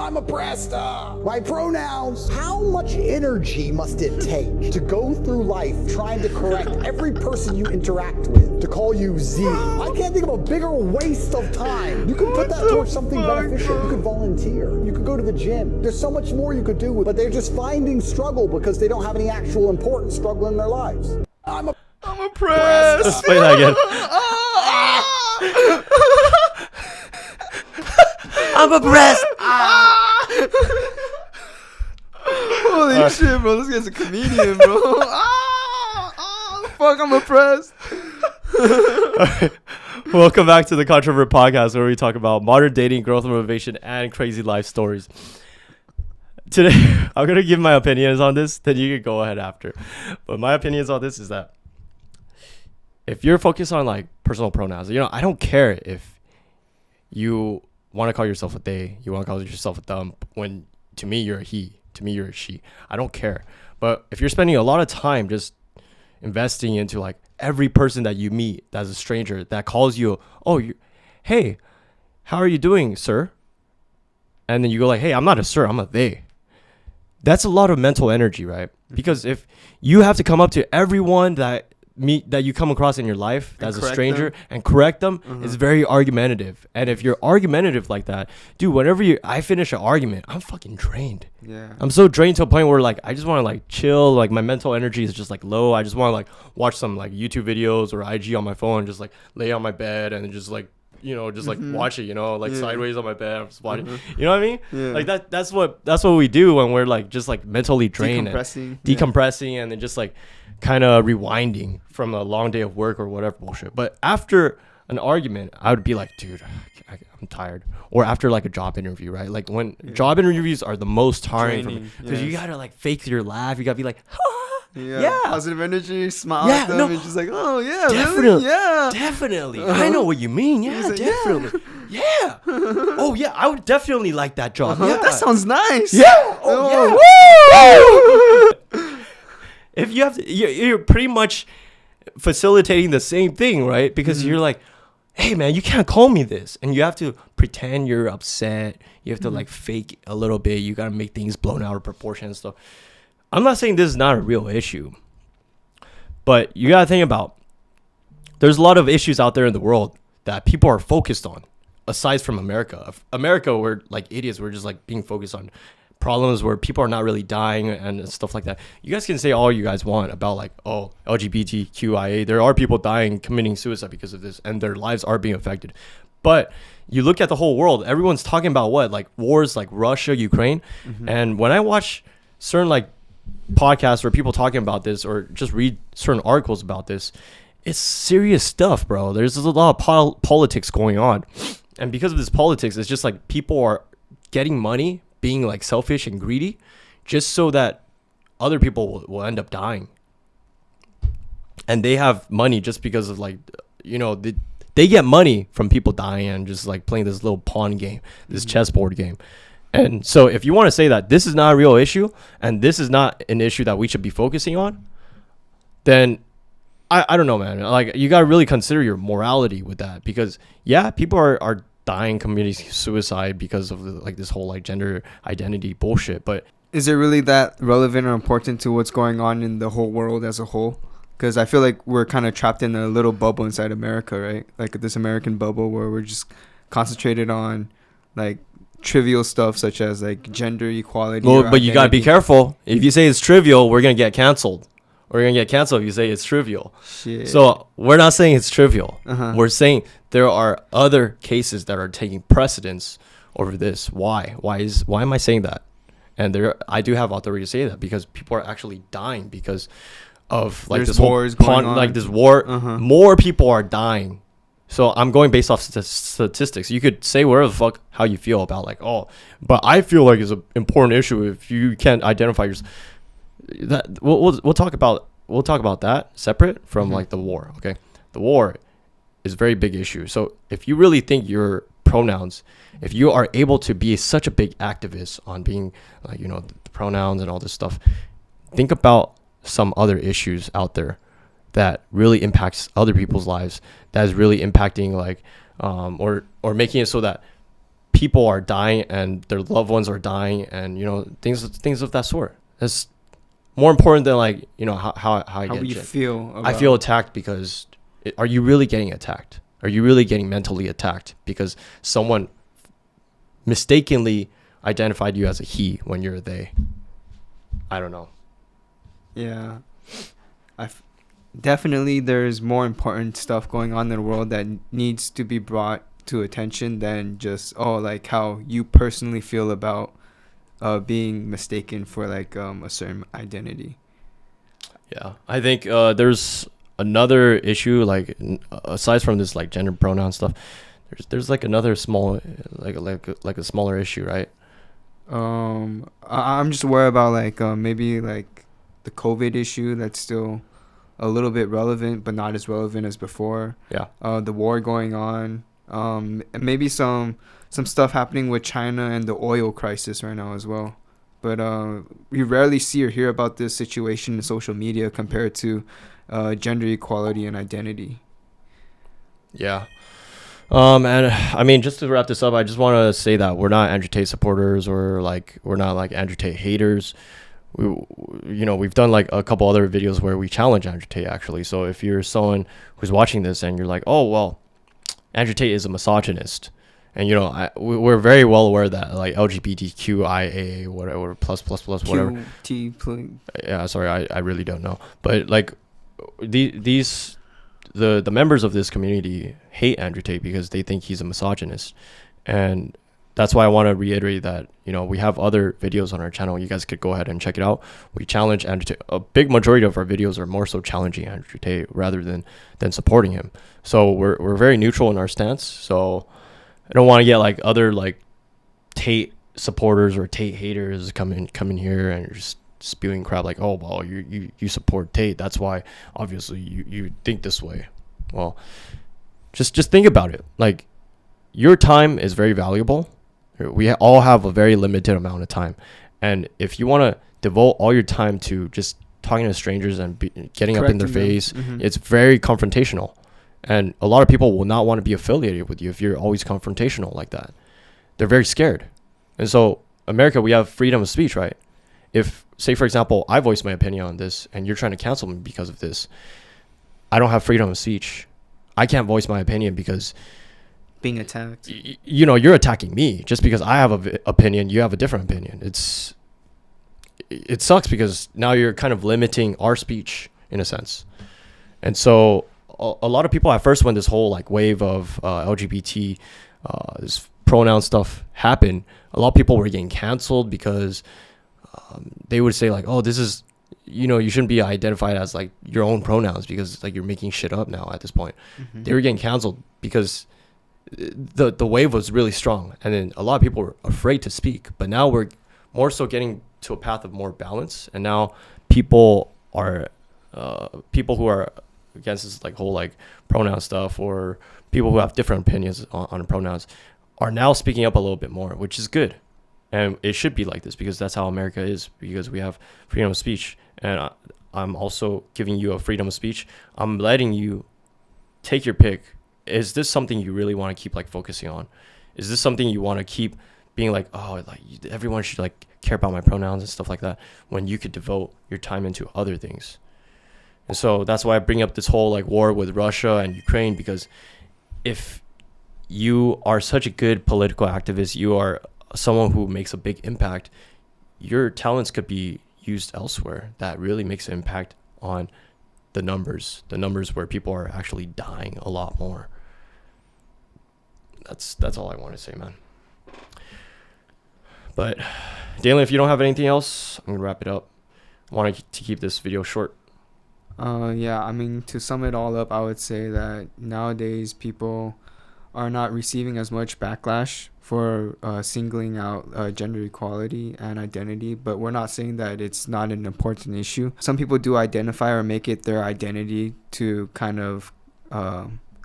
I'm oppressed by pronouns. How much energy must it take to go through life trying to correct every person you interact with to call you Z? I can't think of a bigger waste of time. You could put that towards something beneficial. You could volunteer. You could go to the gym. There's so much more you could do, but they're just finding struggle because they don't have any actual important struggle in their lives. I'm oppressed. Let's play that again. I'm oppressed. Holy shit, bro. This guy's a comedian, bro. Fuck, I'm oppressed. Right. Welcome back to the Controvert podcast, where we talk about modern dating, growth motivation, and crazy life stories. Today, I'm going to give my opinions on this, then you can go ahead after. But my opinions on this is that if you're focused on like personal pronouns, I don't care if you want to call yourself a they, you want to call yourself a them, when to me you're a he, to me you're a she. I don't care. But if you're spending a lot of time just investing into like every person that you meet that's a stranger that calls you, hey, how are you doing, sir? And then you go like, hey, I'm not a sir, I'm a they. That's a lot of mental energy, right? Because if you have to come up to everyone that you come across in your life that's a stranger and correct them, it's very argumentative. And if you're argumentative like that, dude, whenever I finish an argument, I'm fucking drained. Yeah. I'm so drained to a point where like I just want to like chill, like my mental energy is just like low. I just want to like watch some like YouTube videos or IG on my phone and just like lay on my bed and just like like watch it, like sideways on my bed. I'm just watching. You know what I mean? Yeah. Like that's what we do when we're like just like mentally drained, decompressing, and then just like kind of rewinding from a long day of work or whatever bullshit. But after an argument, I would be like, dude, I'm tired. Or after like a job interview, right? Like when job interviews are the most tiring for me because you gotta like fake your laugh. You gotta be like, yeah. Positive energy, smile at them, and just like, oh yeah, definitely, really? Yeah, definitely. I know what you mean. Yeah, like, definitely. Yeah. Oh yeah, I would definitely like that job. Yeah, that sounds nice. Yeah. Oh yeah. If you have to, you're pretty much facilitating the same thing, right? Because you're like, hey man, you can't call me this, and you have to pretend you're upset. You have to like fake a little bit. You gotta make things blown out of proportion and stuff. I'm not saying this is not a real issue, but you gotta think about, there's a lot of issues out there in the world that people are focused on, aside from America. America, we're like idiots. We're just like being focused on problems where people are not really dying and stuff like that. You guys can say all you guys want about like, LGBTQIA. There are people dying, committing suicide because of this, and their lives are being affected. But you look at the whole world, everyone's talking about what? Like wars like Russia, Ukraine. And when I watch certain like podcasts where people talking about this or just read certain articles about this, it's serious stuff, bro. There's a lot of politics going on. And because of this politics, it's just like people are getting money, being like selfish and greedy, just so that other people will end up dying. And they have money just because of like, they get money from people dying and just like playing this little pawn game, this chessboard game. And so if you want to say that this is not a real issue and this is not an issue that we should be focusing on, then I don't know, man. Like you got to really consider your morality with that, because people are dying, committing suicide because of like this whole like gender identity bullshit. But is it really that relevant or important to what's going on in the whole world as a whole? Because I feel like we're kind of trapped in a little bubble inside America, right? Like this American bubble where we're just concentrated on like trivial stuff such as like gender equality. Well, but you gotta be careful. If you say it's trivial, we're gonna get canceled. We're gonna get canceled if you say it's trivial. Shit. So we're not saying it's trivial. We're saying there are other cases that are taking precedence over this. Why am I saying that? And I do have authority to say that because people are actually dying because of like There's this wars going on. Like this war. More people are dying. So I'm going based off statistics. You could say whatever the fuck how you feel about like, but I feel like it's an important issue if you can't identify yourself. That we'll talk about that separate from like the war. Okay, the war is a very big issue. So if you really think your pronouns, if you are able to be such a big activist on being like the pronouns and all this stuff, think about some other issues out there that really impacts other people's lives, that is really impacting like or making it so that people are dying and their loved ones are dying, and you know, things of that sort. That's more important than like, you know, how I How get you it. feel? I feel attacked because are you really getting attacked? Are you really getting mentally attacked because someone mistakenly identified you as a he when you're a they? I don't know. Yeah, definitely there's more important stuff going on in the world that needs to be brought to attention than just like how you personally feel about being mistaken for like a certain identity. Yeah, I think there's another issue, like aside from this like gender pronoun stuff. There's like another small like a smaller issue, right? I'm just worried about like maybe like the COVID issue that's still a little bit relevant, but not as relevant as before. Yeah. The war going on, and maybe some stuff happening with China and the oil crisis right now as well. But we rarely see or hear about this situation in social media compared to gender equality and identity. Yeah. And I mean, just to wrap this up, I just want to say that we're not Andrew Tate supporters, or like we're not like Andrew Tate haters. We've done like a couple other videos where we challenge Andrew Tate actually. So if you're someone who's watching this and you're like, oh well, Andrew Tate is a misogynist, and you know we're very well aware that like LGBTQIA whatever plus whatever. Yeah, sorry, I really don't know, but like the members of this community hate Andrew Tate because they think he's a misogynist, and that's why I want to reiterate that, you know, we have other videos on our channel. You guys could go ahead and check it out. We challenge Andrew Tate. A big majority of our videos are more so challenging Andrew Tate rather than supporting him. So we're very neutral in our stance. So I don't want to get like other like Tate supporters or Tate haters come in here and just spewing crap like, oh well, you support Tate, that's why obviously you think this way. Well, just think about it. Like, your time is very valuable. We all have a very limited amount of time, and if you want to devote all your time to just talking to strangers and getting up in their face, it's very confrontational, and a lot of people will not want to be affiliated with you if you're always confrontational like that. They're very scared. And so America, we have freedom of speech, right? If, say for example, I voice my opinion on this and you're trying to cancel me because of this, I don't have freedom of speech. I can't voice my opinion because being attacked. You know, you're attacking me just because I have an opinion. You have a different opinion. It sucks because now you're kind of limiting our speech in a sense. And so a lot of people at first, when this whole like wave of LGBT this pronoun stuff happened, a lot of people were getting canceled because they would say like, oh, this is, you know, you shouldn't be identified as like your own pronouns because like you're making shit up now at this point. They were getting canceled because the wave was really strong, and then a lot of people were afraid to speak. But now we're more so getting to a path of more balance, and now people who are against this like whole like pronoun stuff, or people who have different opinions on pronouns, are now speaking up a little bit more, which is good. And it should be like this because that's how America is, because we have freedom of speech. And I'm also giving you a freedom of speech. I'm letting you take your pick. Is this something you really want to keep like focusing on? Is this something you want to keep being like, oh, like everyone should like care about my pronouns and stuff like that, when you could devote your time into other things? And so that's why I bring up this whole like war with Russia and Ukraine, because if you are such a good political activist, you are someone who makes a big impact, your talents could be used elsewhere that really makes an impact on the numbers where people are actually dying a lot more. That's all I want to say, man. But Dalen, if you don't have anything else, I'm gonna wrap it up. I want to keep this video short. Yeah, I mean, to sum it all up, I would say that nowadays people are not receiving as much backlash for singling out gender equality and identity, but we're not saying that it's not an important issue. Some people do identify or make it their identity to kind of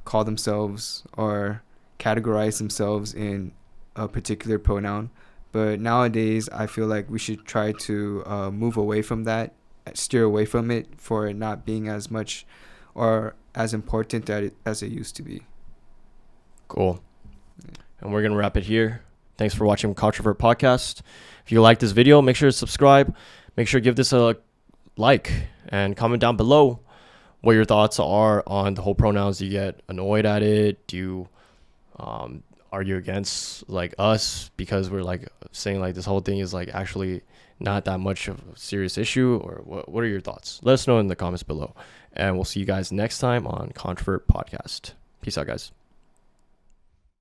call themselves or categorize themselves in a particular pronoun. But nowadays, I feel like we should try to move away from that, steer away from it, for it not being as much or as important as it used to be. Cool. And we're going to wrap it here. Thanks for watching Controvert Podcast. If you like this video, make sure to subscribe. Make sure to give this a like and comment down below what your thoughts are on the whole pronouns. Do you get annoyed at it? Do you argue against like us because we're like saying like this whole thing is like actually not that much of a serious issue? Or what are your thoughts? Let us know in the comments below, and we'll see you guys next time on Controvert Podcast. Peace out, guys.